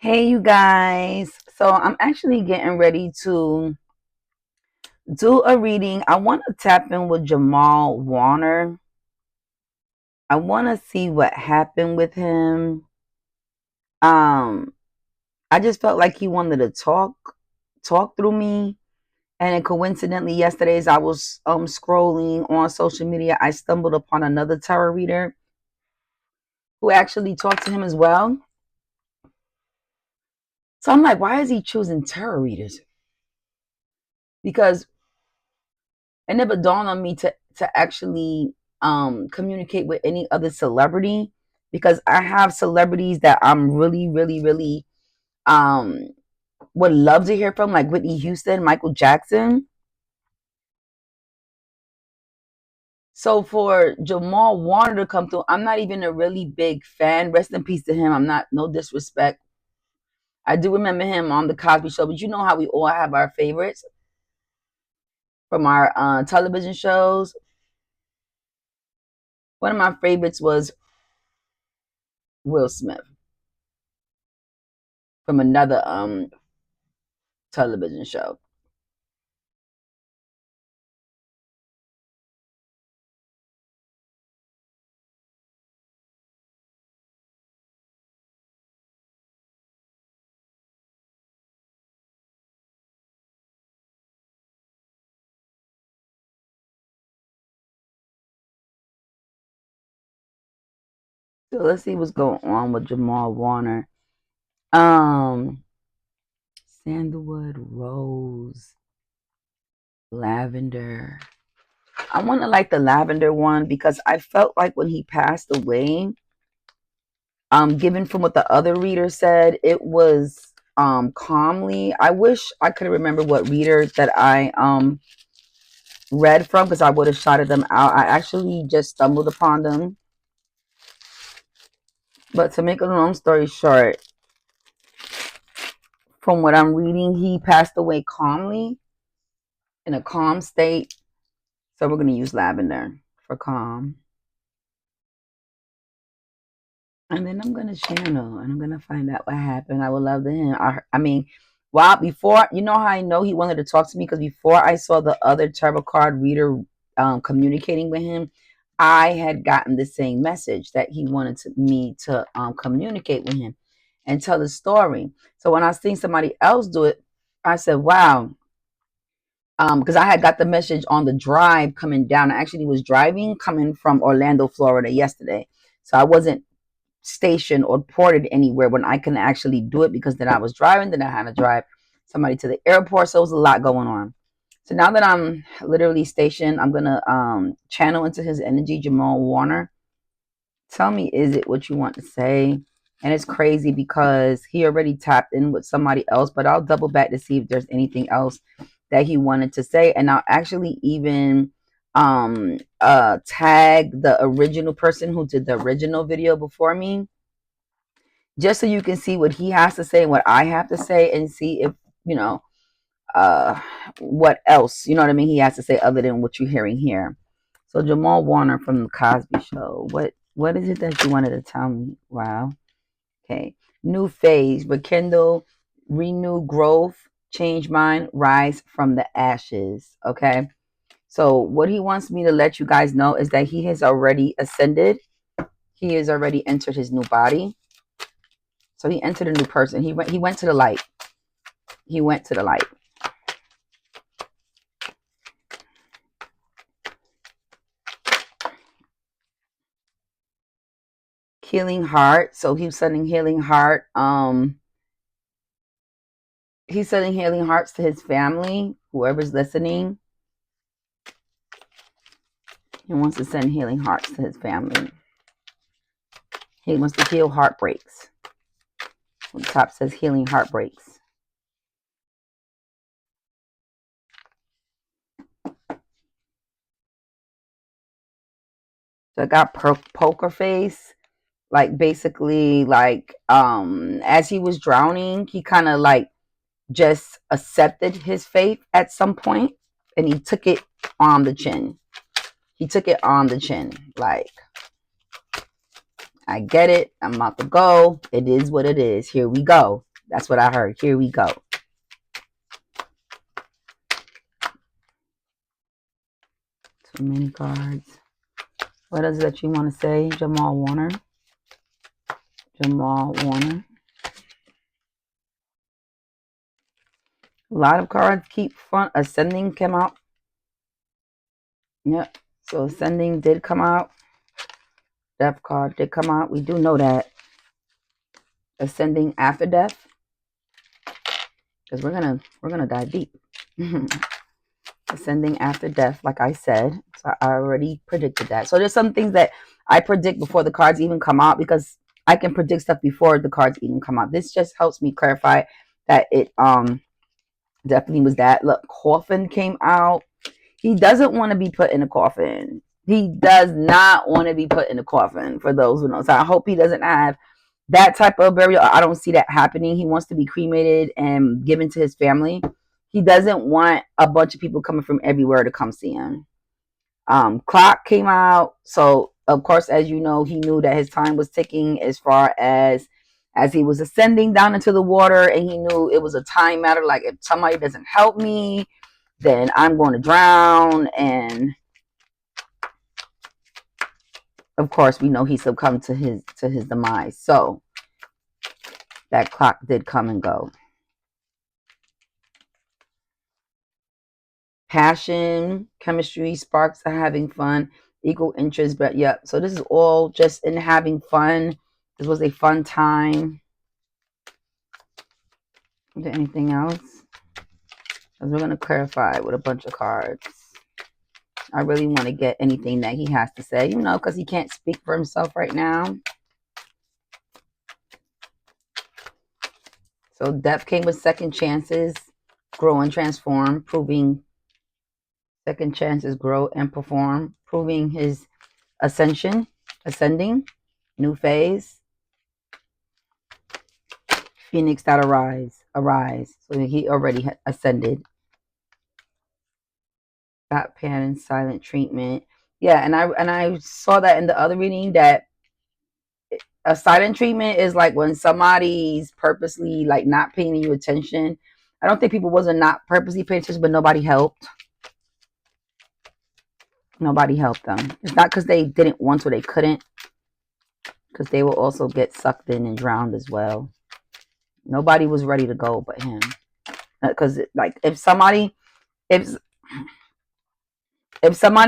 Hey, you guys. So I'm actually getting ready to do a reading. I want to tap in with Jamal Warner. I want to see what happened with him. Um, I just felt like he wanted to talk through me. And then coincidentally, yesterday as I was scrolling on social media, I stumbled upon another tarot reader who actually talked to him as well. So I'm like, why is he choosing tarot readers? Because it never dawned on me to actually communicate with any other celebrity, because I have celebrities that I'm really um would love to hear from, like Whitney Houston, Michael Jackson. So for Jamal Warner to come through, I'm not even a really big fan. Rest in peace to him. I'm not, no disrespect. I do remember him on the Cosby Show, but you know how we all have our favorites from our television shows. One of my favorites was Will Smith from another television show. So let's see what's going on with Jamal Warner. Um, Sandalwood, rose, lavender. I want to like the lavender one because I felt like when he passed away, given from what the other reader said, it was calmly. I wish I could remember what reader that I read from, because I would have shouted them out. I actually just stumbled upon them. But to make a long story short, from what I'm reading, he passed away calmly, in a calm state. So we're going to use lavender for calm. And then I'm going to channel and I'm going to find out what happened. I would love to him. I mean, while before, you know how I know he wanted to talk to me? Because before I saw the other tarot card reader communicating with him, I had gotten the same message that he wanted me to communicate with him and tell the story. So when I seen somebody else do it, I said, wow. Because I had got the message on the drive coming down. I actually was driving coming from Orlando, Florida yesterday. So I wasn't stationed or ported anywhere when I can actually do it, because then I was driving, then I had to drive somebody to the airport. So it was a lot going on. So now that I'm literally stationed, I'm gonna channel into his energy. Jamal Warner, tell me, is it what you want to say? And it's crazy because he already tapped in with somebody else, but I'll double back to see if there's anything else that he wanted to say. And I'll actually even tag the original person who did the original video before me, just so you can see what he has to say and what I have to say, and see if, you know, uh what else, you know what I mean, he has to say other than what you're hearing here. So Jamal Warner from the Cosby Show, what is it that you wanted to tell me? Wow. Okay. New phase, rekindle, renew growth, change mind, rise from the ashes. Okay. So what he wants me to let you guys know is that he has already ascended. He has already entered his new body. So he entered a new person. He went to the light. He went to the light. Healing heart. So he's sending healing heart. He's sending healing hearts to his family, whoever's listening. He wants to send healing hearts to his family. He wants to heal heartbreaks. On the top says healing heartbreaks. So I got poker face. Like basically like as he was drowning, he kind of like just accepted his fate at some point, and he took it on the chin. He took it on the chin. Like, I get it. I'm about to go. It is what it is. Here we go. That's what I heard. Here we go. Too many cards. What is it that you want to say, Jamal Warner? Jamal Warner. A lot of cards keep front. Ascending came out. Yep. So ascending did come out. Death card did come out. We do know that. Ascending after death. Because we're gonna dive deep. Ascending after death, like I said. So I already predicted that. So there's some things that I predict before the cards even come out, because I can predict stuff before the cards even come out. This just helps me clarify that it definitely was that. Look, coffin came out. He doesn't want to be put in a coffin. He does not want to be put in a coffin, for those who know. So I hope he doesn't have that type of burial. I don't see that happening. He wants to be cremated and given to his family. He doesn't want a bunch of people coming from everywhere to come see him. Clock came out. So, of course, as you know, he knew that his time was ticking as he was ascending down into the water, and he knew it was a time matter. Like, if somebody doesn't help me, then I'm going to drown. And of course, we know he succumbed to his demise. So that clock did come and go. Passion, chemistry, sparks of having fun, equal interest. But yeah, so this is all just in having fun. This was a fun time. Is there anything else? Because we're going to clarify with a bunch of cards. I really want to get anything that he has to say, because he can't speak for himself right now. So death came with second chances, grow and transform, proving second chances, grow and perform, proving his ascending, new phase. Phoenix that arise. So he already ascended. Got pan and silent treatment. Yeah, and I saw that in the other reading, that a silent treatment is like when somebody's purposely like not paying you attention. I don't think people wasn't not purposely paying attention, but nobody helped. Nobody helped them. It's not because they didn't want to, they couldn't, because they will also get sucked in and drowned as well. Nobody was ready to go but him. Because like if somebody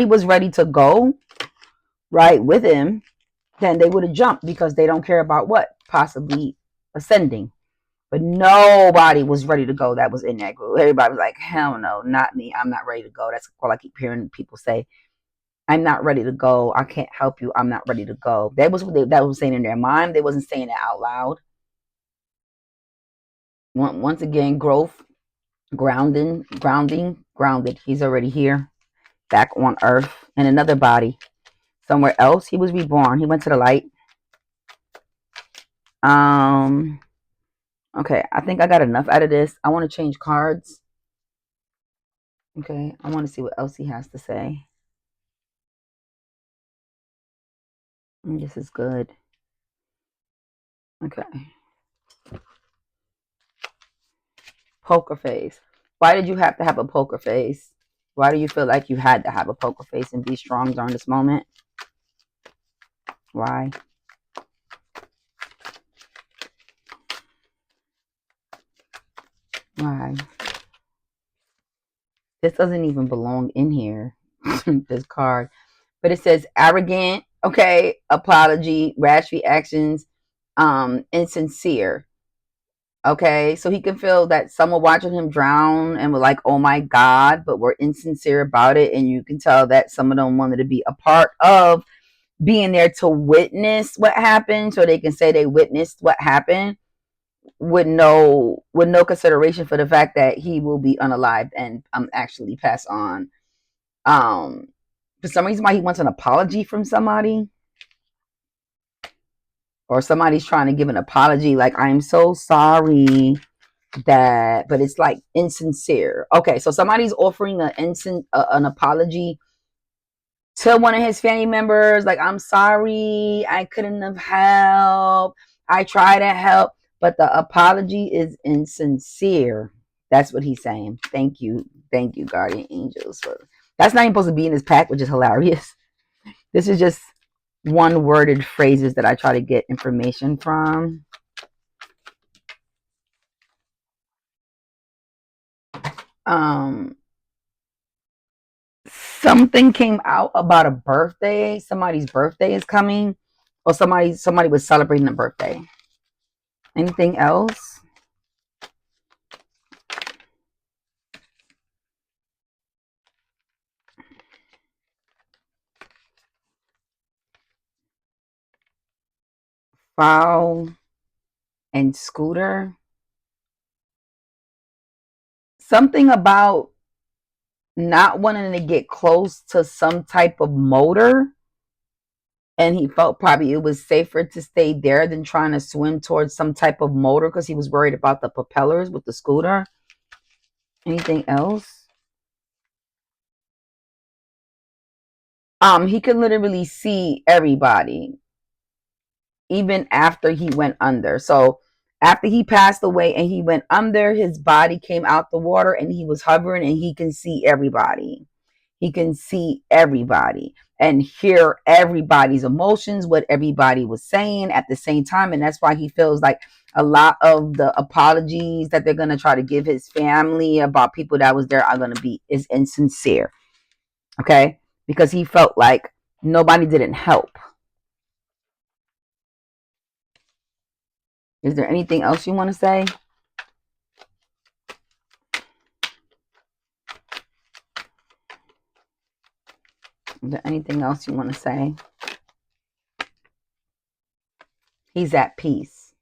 was ready to go right with him, then they would have jumped, because they don't care about what? Possibly ascending. But nobody was ready to go that was in that group. Everybody was like, hell no, not me. I'm not ready to go. That's all I keep hearing people say. I'm not ready to go. I can't help you. I'm not ready to go. That was what that was saying in their mind. They wasn't saying it out loud. Once again, growth, grounding, grounded. He's already here, back on earth, in another body. Somewhere else, he was reborn. He went to the light. Okay, I think I got enough out of this. I want to change cards. Okay, I want to see what else he has to say. This is good. Okay. Poker face. Why did you have to have a poker face? Why do you feel like you had to have a poker face and be strong during this moment? Why? Why? This doesn't even belong in here, this card. But it says arrogant, okay, apology, rash reactions, insincere. Okay, so he can feel that someone watching him drown and were like, oh my God, but we're insincere about it. And you can tell that some of them wanted to be a part of being there to witness what happened, so they can say they witnessed what happened, with no consideration for the fact that he will be unalived and actually pass on. For some reason why he wants an apology from somebody, or somebody's trying to give an apology, like, I'm so sorry that, but it's like insincere. Okay, so somebody's offering an apology to one of his family members, like, I'm sorry, I couldn't have helped, I tried to help, but the apology is insincere. That's what he's saying. Thank you, guardian angels. That's not even supposed to be in this pack, which is hilarious. This is just one worded phrases that I try to get information from. Um, something came out about a birthday. Somebody's birthday is coming, or somebody was celebrating a birthday. Anything else? Foul and Scooter. Something about not wanting to get close to some type of motor, and he felt probably it was safer to stay there than trying to swim towards some type of motor because he was worried about the propellers with the scooter. Anything else? He could literally see everybody even after he went under. So after he passed away and he went under, his body came out the water and he was hovering and he can see everybody. He can see everybody and hear everybody's emotions, what everybody was saying at the same time. And that's why he feels like a lot of the apologies that they're going to try to give his family about people that was there are going to be is insincere. Okay. Because he felt like nobody didn't help. Is there anything else you want to say? Is there anything else you want to say? He's at peace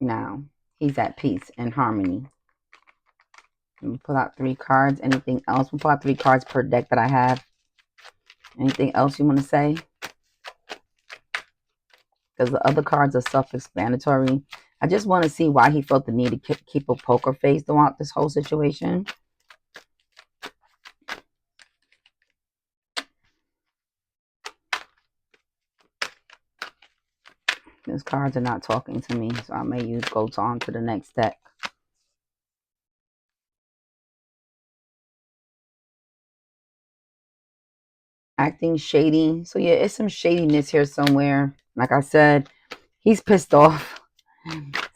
now. He's at peace and harmony. Let me pull out 3 cards. Anything else? We'll pull out 3 cards per deck that I have. Anything else you want to say? Because the other cards are self-explanatory. I just want to see why he felt the need to keep a poker face throughout this whole situation. These cards are not talking to me, so I may go on to the next deck. Acting shady. So yeah, it's some shadiness here somewhere. Like I said, he's pissed off.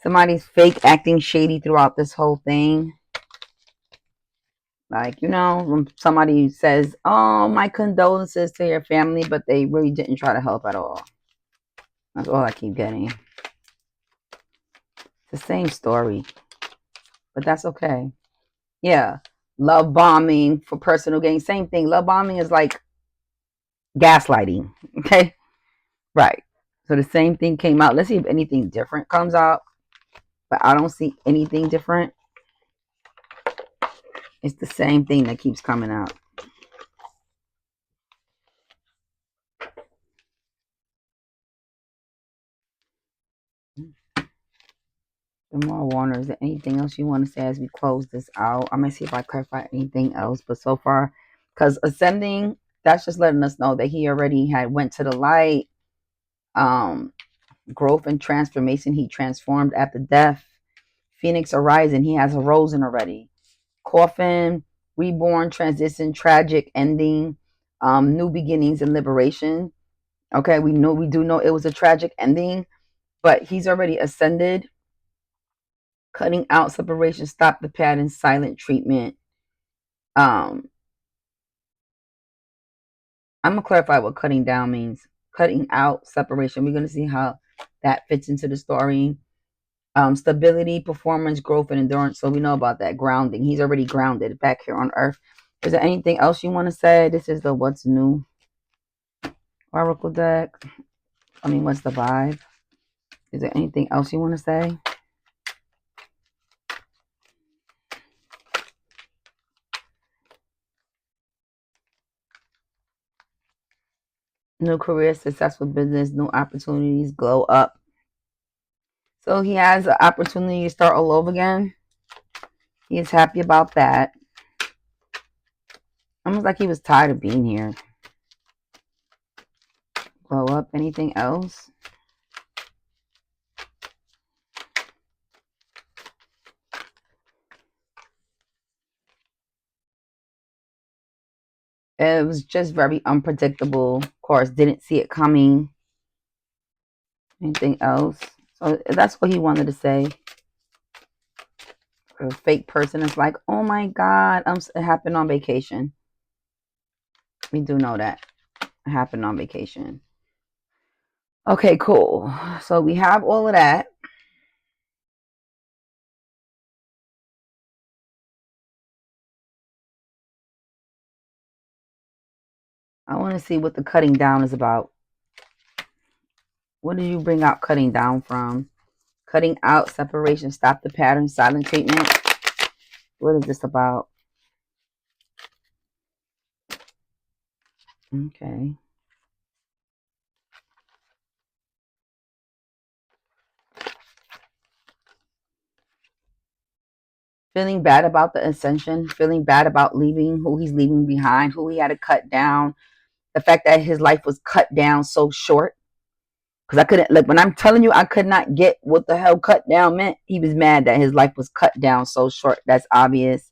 Somebody's fake acting shady throughout this whole thing. Like, when somebody says, oh, my condolences to your family, but they really didn't try to help at all. That's all I keep getting. It's the same story, but that's okay. Yeah. Love bombing for personal gain. Same thing. Love bombing is like gaslighting. Okay. Right. So the same thing came out. Let's see if anything different comes out. But I don't see anything different. It's the same thing that keeps coming out. Jamal Warner, is there anything else you want to say as we close this out? I'm going to see if I clarify anything else. But so far, because ascending, that's just letting us know that he already had went to the light. Growth and transformation, he transformed after death. Phoenix arising, he has arisen already. Coffin, reborn, transition, tragic ending, new beginnings and liberation. Okay, we do know it was a tragic ending, but he's already ascended. Cutting out separation, stop the pattern, silent treatment. I'm gonna clarify what cutting down means. Cutting out separation. We're gonna see how that fits into the story. Stability, performance, growth, and endurance. So we know about that grounding. He's already grounded back here on Earth. Is there anything else you want to say? This is the What's New Oracle deck. What's the vibe? Is there anything else you want to say? New career, successful business, new opportunities, glow up. So he has an opportunity to start all over again. He is happy about that. Almost like he was tired of being here. Glow up. Anything else? It was just very unpredictable. Of course, didn't see it coming. Anything else? So that's what he wanted to say. A fake person is like, oh my God, it happened on vacation. We do know that. It happened on vacation. Okay, cool. So we have all of that. I want to see what the cutting down is about. What did you bring out cutting down from? Cutting out, separation, stop the pattern, silent treatment. What is this about? Okay. Feeling bad about the ascension, feeling bad about leaving, who he's leaving behind, who he had to cut down, the fact that his life was cut down so short. Because I couldn't, like, when I'm telling you, I could not get what the hell cut down meant. He was mad that his life was cut down so short. That's obvious.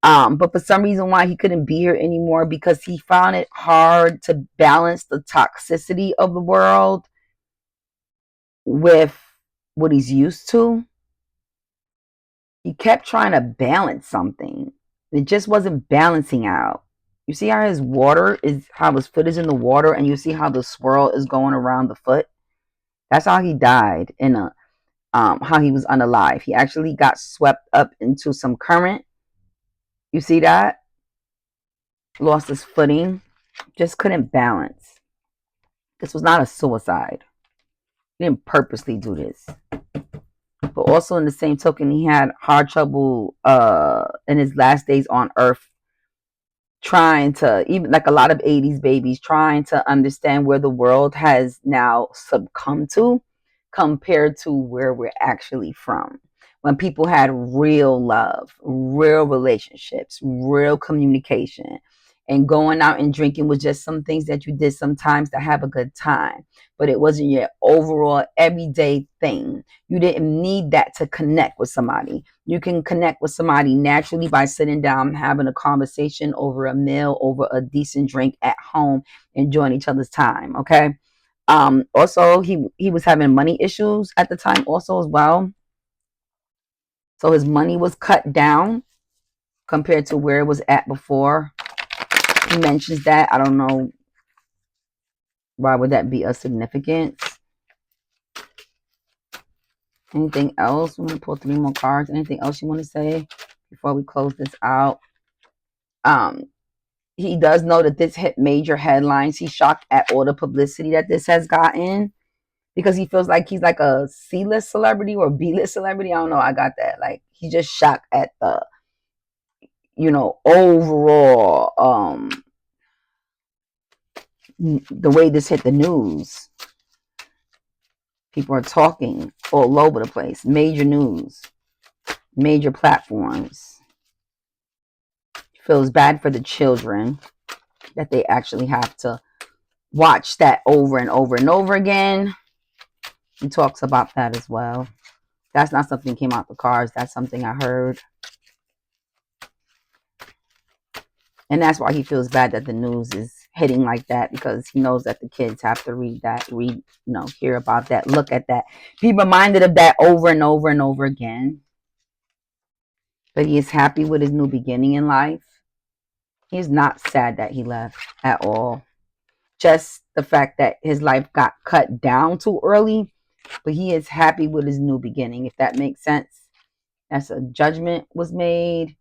But for some reason why he couldn't be here anymore, because he found it hard to balance the toxicity of the world with what he's used to. He kept trying to balance something. It just wasn't balancing out. You see how his water is, how his foot is in the water, and you see how the swirl is going around the foot. That's how he died in a how he was unalive. He actually got swept up into some current. You see that? Lost his footing. Just couldn't balance. This was not a suicide. He didn't purposely do this. But also in the same token, he had hard trouble in his last days on earth, trying to, even like a lot of 80s babies, trying to understand where the world has now succumbed to compared to where we're actually from. When people had real love, real relationships, real communication, and going out and drinking was just some things that you did sometimes to have a good time, but it wasn't your overall everyday thing. You didn't need that to connect with somebody. You can connect with somebody naturally by sitting down, having a conversation over a meal, over a decent drink at home, enjoying each other's time. Okay. Also, he was having money issues at the time also as well. So his money was cut down compared to where it was at before. He mentions that. I don't know why would that be a significance. Anything else? I'm gonna pull 3 more cards. Anything else you want to say before we close this out? Um, he does know that this hit major headlines. He's shocked at all the publicity that this has gotten, because he feels like he's like a C-list celebrity or B-list celebrity. I don't know. I got that. Like, he's just shocked at the, overall, the way this hit the news. People are talking all over the place. Major news, major platforms. Feels bad for the children that they actually have to watch that over and over and over again. He talks about that as well. That's not something that came out the cards. That's something I heard. And that's why he feels bad that the news is hitting like that, because he knows that the kids have to hear about that, look at that, be reminded of that over and over and over again. But he is happy with his new beginning in life. He's not sad that he left at all. Just the fact that his life got cut down too early, but he is happy with his new beginning, if that makes sense. That's a judgment was made.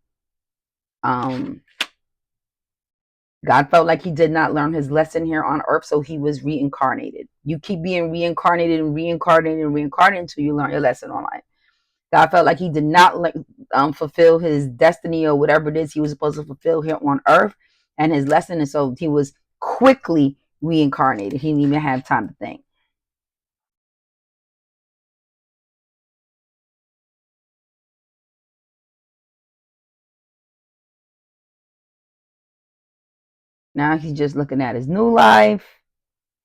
God felt like he did not learn his lesson here on earth, so he was reincarnated. You keep being reincarnated and reincarnated and reincarnated until you learn your lesson on life. God felt like he did not fulfill his destiny or whatever it is he was supposed to fulfill here on earth and his lesson, and so he was quickly reincarnated. He didn't even have time to think. Now he's just looking at his new life,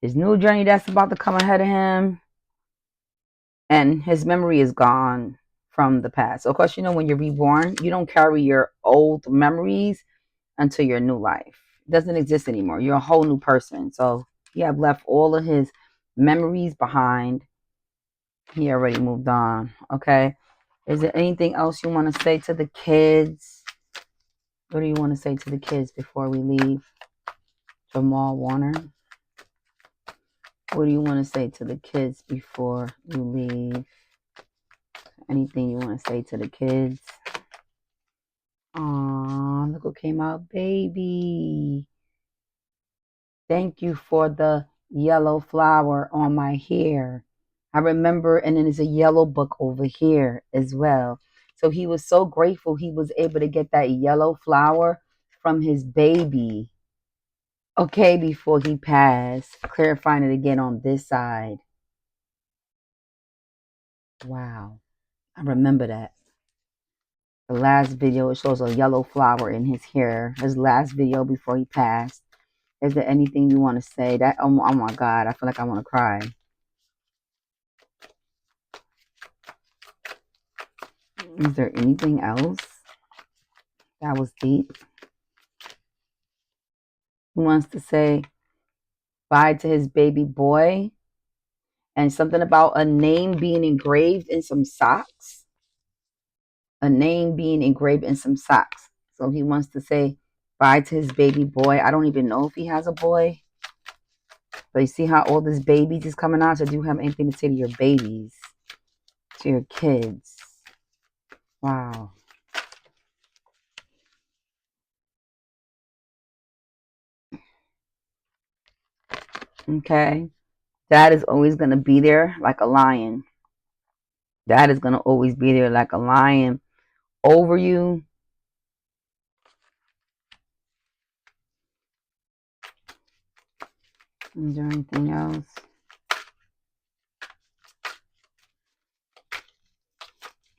his new journey that's about to come ahead of him, and his memory is gone from the past. So, of course, when you're reborn, you don't carry your old memories until your new life. doesn't exist anymore. You're a whole new person. So he have left all of his memories behind. He already moved on. Okay. Is there anything else you want to say to the kids? What do you want to say to the kids before we leave? Jamal Warner. What do you want to say to the kids before you leave? Anything you want to say to the kids? Aw, look what came out, baby. Thank you for the yellow flower on my hair. I remember, and then there's a yellow book over here as well. So he was so grateful he was able to get that yellow flower from his baby. Okay, before he passed, clarifying it again on this side. Wow, I remember that. The last video, it shows a yellow flower in his hair. His last video before he passed. Is there anything you want to say? That oh my God, I feel like I want to cry. Is there anything else that was deep? Who wants to say bye to his baby boy? And something about a name being engraved in some socks. A name being engraved in some socks. So he wants to say bye to his baby boy. I don't even know if he has a boy. But you see how all this babies is coming out? So do you have anything to say to your babies? To your kids? Wow. Okay. Dad is always going to be there like a lion. Dad is going to always be there like a lion over you. Is there anything else?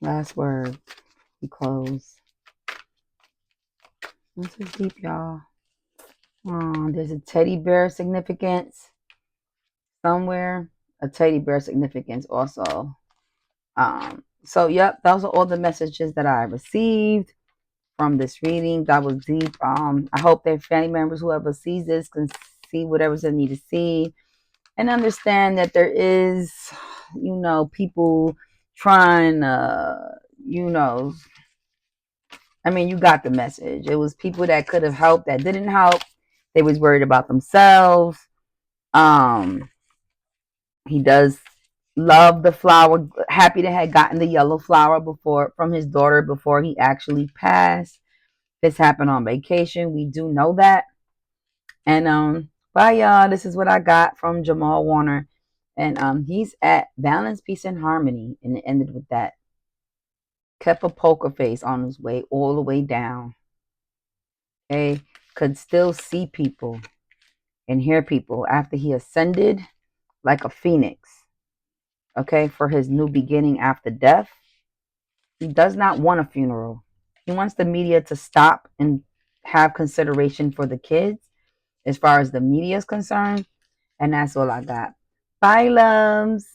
Last word. We close. This is deep, y'all. Oh, there's a teddy bear significance somewhere. A teddy bear significance also. So yep, those are all the messages that I received from this reading. That was deep. I hope their family members, whoever sees this, can see whatever they need to see and understand that there is, people trying, I mean, you got the message. It was people that could have helped that didn't help. They was worried about themselves. Um, he does love the flower. Happy to have gotten the yellow flower before from his daughter before he actually passed. This happened on vacation. We do know that. And bye y'all. This is what I got from Jamal Warner. And he's at Balance, Peace, and Harmony. And it ended with that. Kept a poker face on his way all the way down. Okay. Could still see people and hear people after he ascended like a phoenix. Okay. For his new beginning after death. He does not want a funeral. He wants the media to stop and have consideration for the kids as far as the media is concerned. And that's all I got. Bye, loves.